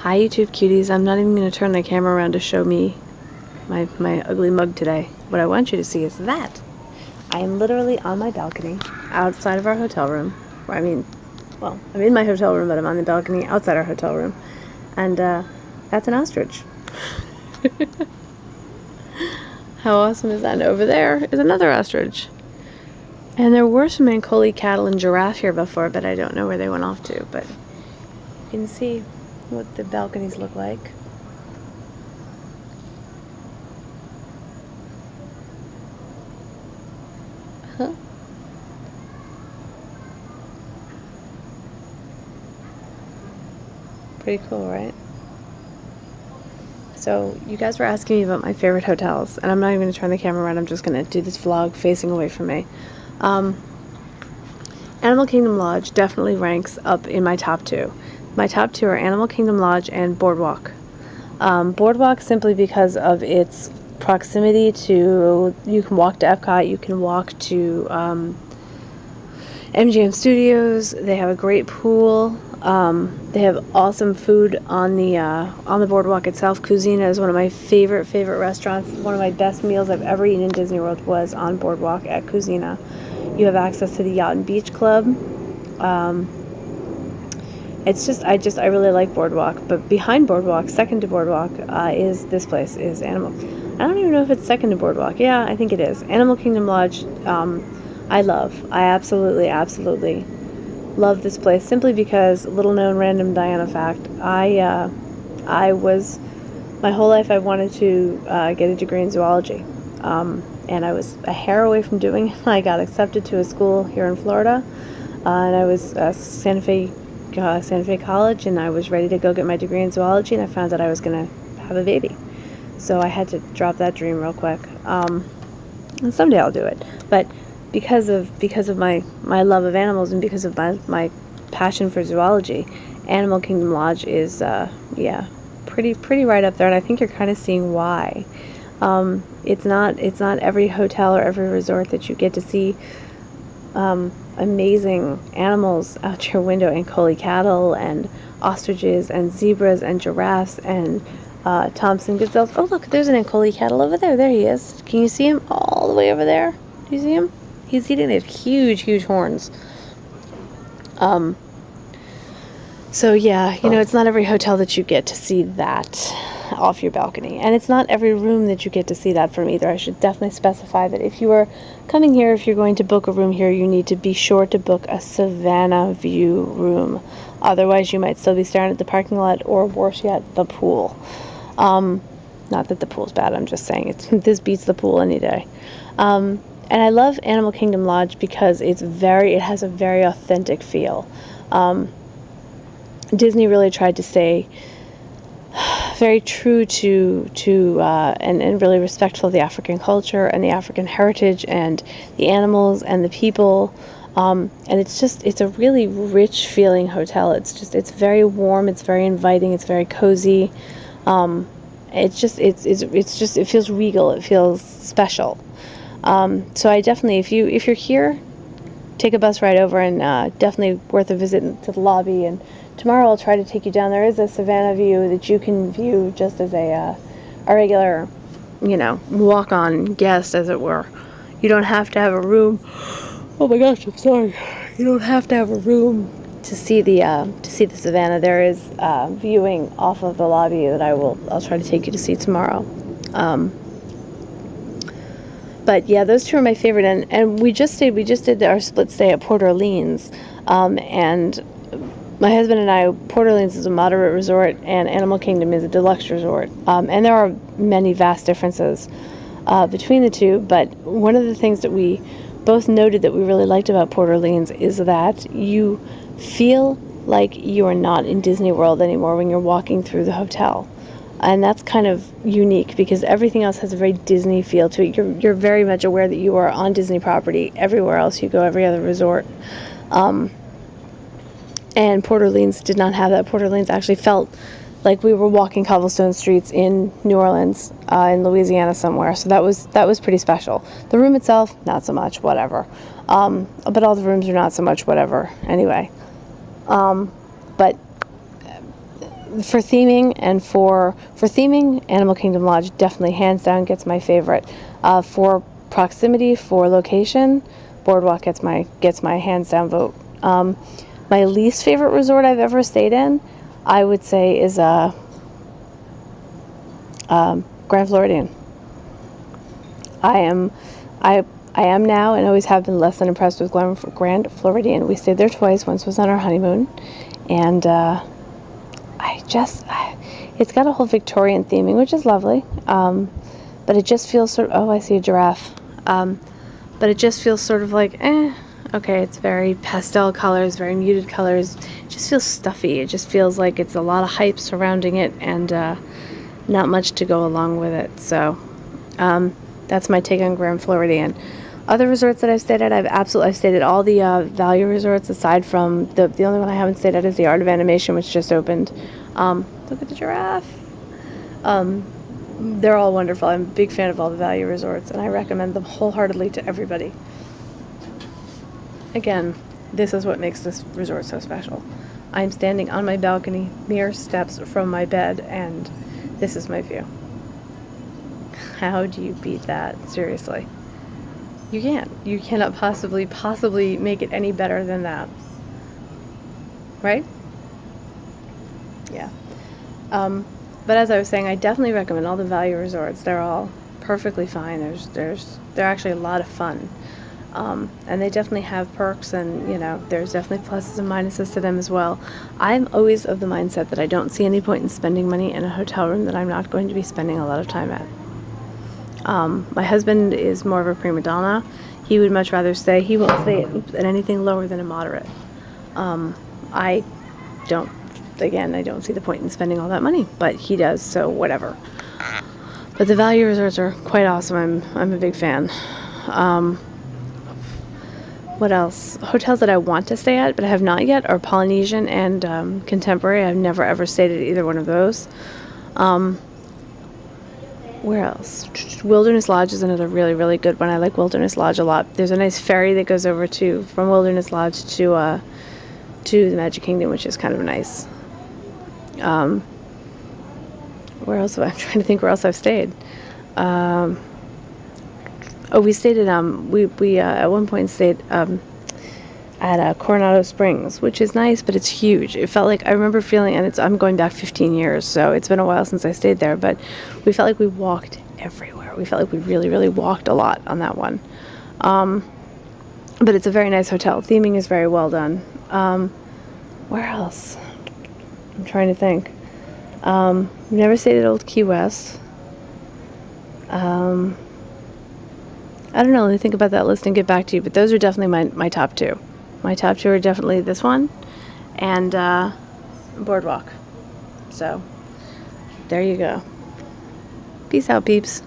Hi YouTube cuties, I'm not even going to turn the camera around to show me my ugly mug today. What I want you to see is that I am literally on my balcony outside of our hotel room. I'm in my hotel room, but I'm on the balcony outside our hotel room. And that's an ostrich. How awesome is that? And over there is another ostrich. And there were some Ankole cattle and giraffe here before, but I don't know where they went off to. But you can see what the balconies look like. Huh? Pretty cool, right? So you guys were asking me about my favorite hotels, and I'm not even going to turn the camera around. I'm just going to do this vlog facing away from me. Animal Kingdom Lodge definitely ranks up in my top two. My top two are Animal Kingdom Lodge and Boardwalk. Boardwalk simply because of its proximity to, you can walk to Epcot, you can walk to MGM Studios. They have a great pool. They have awesome food on the boardwalk itself. Cuisina is one of my favorite restaurants. One of my best meals I've ever eaten in Disney World was on Boardwalk at Cuisina. You have access to the Yacht and Beach Club. It's just I really like Boardwalk. But behind Boardwalk, second to Boardwalk, is this place, is Animal. I don't even know if it's second to Boardwalk. Yeah, I think it is. Animal Kingdom Lodge. I absolutely love this place simply because, little known random Diana fact, I was, my whole life I wanted to get a degree in zoology, and I was a hair away from doing it. I got accepted to a school here in Florida, and I was Santa Fe College, and I was ready to go get my degree in zoology, and I found out I was going to have a baby, so I had to drop that dream real quick. And someday I'll do it, but because of my love of animals and because of my passion for zoology, Animal Kingdom Lodge is pretty right up there, and I think you're kind of seeing why. It's not every hotel or every resort that you get to see amazing animals out your window, and Ankole cattle and ostriches and zebras and giraffes and Thompson gazelles. Oh look, there's an Ankole cattle over there. There he is. Can you see him all the way over there? Do you see him? He's eating these huge horns. So yeah, it's not every hotel that you get to see that off your balcony, and it's not every room that you get to see that from either. I should definitely specify that if you are coming here, if you're going to book a room here, you need to be sure to book a Savannah view room. Otherwise, you might still be staring at the parking lot, or worse yet, the pool. Not that the pool's bad, I'm just saying this beats the pool any day. And I love Animal Kingdom Lodge because it has a very authentic feel. Disney really tried to stay very true and really respectful of the African culture and the African heritage and the animals and the people. And it's a really rich feeling hotel. It's very warm, it's very inviting, it's very cozy. It feels regal, it feels special. So I definitely, if you're here, take a bus ride over, and definitely worth a visit to the lobby. And tomorrow I'll try to take you down. There is a Savannah view that you can view just as a regular, walk-on guest, as it were. You don't have to have a room. Oh my gosh, I'm sorry. You don't have to have a room to see the Savannah. There is viewing off of the lobby that I'll try to take you to see tomorrow. But yeah, those two are my favorite, and we just did our split stay at Port Orleans, and my husband and I, Port Orleans is a moderate resort, and Animal Kingdom is a deluxe resort, and there are many vast differences between the two. But one of the things that we both noted that we really liked about Port Orleans is that you feel like you are not in Disney World anymore when you're walking through the hotel. And that's kind of unique because everything else has a very Disney feel to it. You're very much aware that you are on Disney property everywhere else you go, every other resort. And Port Orleans did not have that. Port Orleans actually felt like we were walking cobblestone streets in New Orleans, in Louisiana somewhere. So that was pretty special. The room itself, not so much, whatever. But all the rooms are not so much, whatever, anyway. But for theming and for theming, Animal Kingdom Lodge definitely hands down gets my favorite. For proximity, for location, Boardwalk gets my hands down vote. My least favorite resort I've ever stayed in, I would say, is Grand Floridian. I am now and always have been less than impressed with Grand Floridian. We stayed there twice. Once was on our honeymoon, and it's got a whole Victorian theming, which is lovely. But it just feels sort of, oh, I see a giraffe. But it just feels sort of like, okay, it's very pastel colors, very muted colors. It just feels stuffy. It just feels like it's a lot of hype surrounding it and not much to go along with it. So that's my take on Grand Floridian. Other resorts that I've stayed at, I've stayed at all the value resorts aside from the only one I haven't stayed at is the Art of Animation, which just opened. Look at the giraffe. They're all wonderful. I'm a big fan of all the value resorts, and I recommend them wholeheartedly to everybody. Again, this is what makes this resort so special. I'm standing on my balcony, mere steps from my bed, and this is my view. How do you beat that? Seriously. You can't. You cannot possibly make it any better than that. Right? Yeah. But as I was saying, I definitely recommend all the value resorts. They're all perfectly fine. They're actually a lot of fun. And they definitely have perks, and there's definitely pluses and minuses to them as well. I'm always of the mindset that I don't see any point in spending money in a hotel room that I'm not going to be spending a lot of time at. My husband is more of a prima donna. He would much rather stay. He won't stay at anything lower than a moderate. I don't see the point in spending all that money, but he does, so whatever. But the value resorts are quite awesome. I'm a big fan. What else? Hotels that I want to stay at, but I have not yet, are Polynesian and Contemporary. I've never ever stayed at either one of those. Where else? Wilderness Lodge is another really, really good one. I like Wilderness Lodge a lot. There's a nice ferry that goes over from Wilderness Lodge to the Magic Kingdom, which is kind of nice. Where else? I'm trying to think where else I've stayed. We stayed at we at one point stayed at Coronado Springs, which is nice, but it's huge. It felt like, I remember feeling, and I'm going back 15 years, so it's been a while since I stayed there, but we felt like we walked everywhere. We felt like we really, really walked a lot on that one. But it's a very nice hotel. Theming is very well done. Where else? I'm trying to think. We've never stayed at Old Key West. I don't know. Let me think about that list and get back to you. But those are definitely my top two. My top two are definitely this one and Boardwalk. So there you go. Peace out, peeps.